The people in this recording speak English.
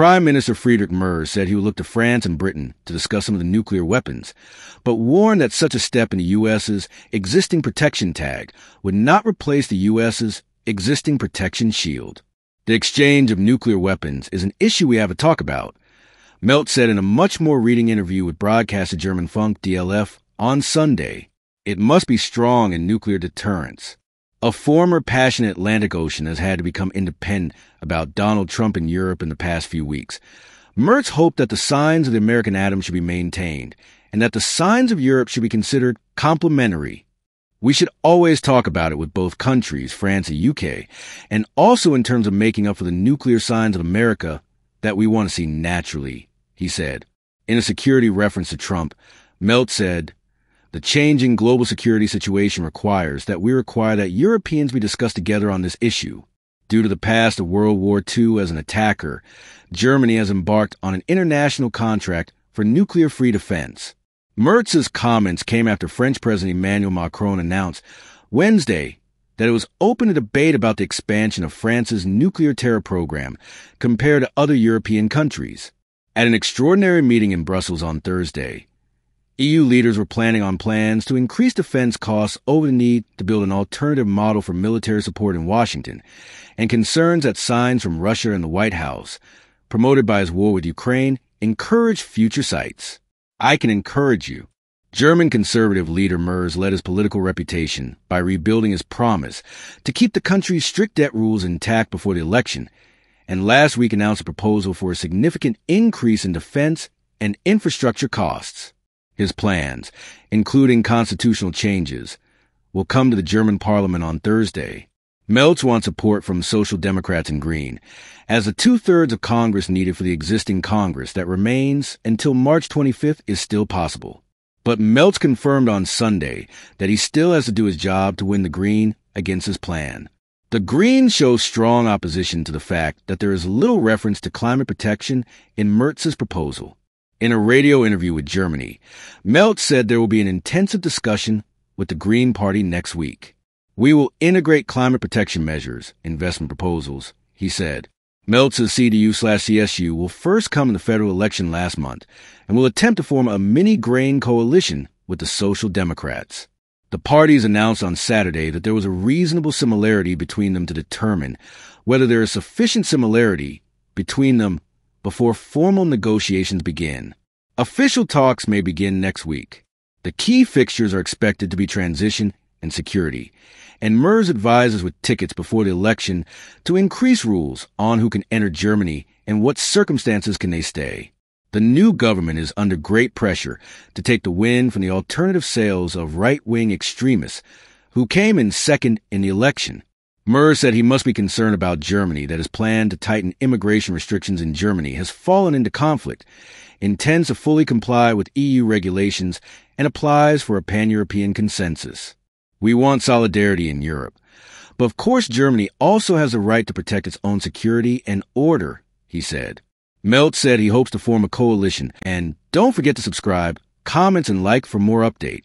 Prime Minister Friedrich Merz said he would look to France and Britain to discuss some of the nuclear weapons, but warned that such a step in the U.S.'s existing protection tag would not replace the U.S.'s existing protection shield. The exchange of nuclear weapons is an issue we have to talk about, Merz said in a much more reading interview with broadcaster German Funk DLF on Sunday. It must be strong in nuclear deterrence. A former passionate Atlantic Ocean has had to become independent about Donald Trump in Europe in the past few weeks. Merz hoped that the signs of the American atom should be maintained and that the signs of Europe should be considered complementary. We should always talk about it with both countries, France and UK, and also in terms of making up for the nuclear signs of America that we want to see naturally, he said. In a security reference to Trump, Merz said, "The changing global security situation requires that Europeans be discussed together on this issue. Due to the past of World War II as an attacker, Germany has embarked on an international contract for nuclear-free defense." Merz's comments came after French President Emmanuel Macron announced Wednesday that it was open to debate about the expansion of France's nuclear terror program compared to other European countries. At an extraordinary meeting in Brussels on Thursday, EU leaders were planning on plans to increase defense costs over the need to build an alternative model for military support in Washington, and concerns that signs from Russia and the White House, promoted by his war with Ukraine, encourage future sites. "I can encourage you." German conservative leader Merz led his political reputation by rebuilding his promise to keep the country's strict debt rules intact before the election, and last week announced a proposal for a significant increase in defense and infrastructure costs. His plans, including constitutional changes, will come to the German parliament on Thursday. Merz wants support from Social Democrats and Green, as the 2/3 of Congress needed for the existing Congress that remains until March 25th is still possible. But Merz confirmed on Sunday that he still has to do his job to win the Green against his plan. The Greens show strong opposition to the fact that there is little reference to climate protection in Merz's proposal. In a radio interview with Germany, Merz said there will be an intensive discussion with the Green Party next week. "We will integrate climate protection measures, investment proposals," he said. Merz's CDU/CSU will first come in the federal election last month and will attempt to form a mini-grain coalition with the Social Democrats. The parties announced on Saturday that there was a reasonable similarity between them to determine whether there is sufficient similarity between them before formal negotiations begin. Official talks may begin next week. The key fixtures are expected to be transition and security, and Merz advises with tickets before the election to increase rules on who can enter Germany and what circumstances can they stay. The new government is under great pressure to take the win from the alternative sales of right-wing extremists who came in second in the election. Merz said he must be concerned about Germany, that his plan to tighten immigration restrictions in Germany has fallen into conflict, intends to fully comply with EU regulations, and applies for a pan-European consensus. "We want solidarity in Europe. But of course Germany also has the right to protect its own security and order," he said. Merz said he hopes to form a coalition, and don't forget to subscribe, comment, and like for more updates.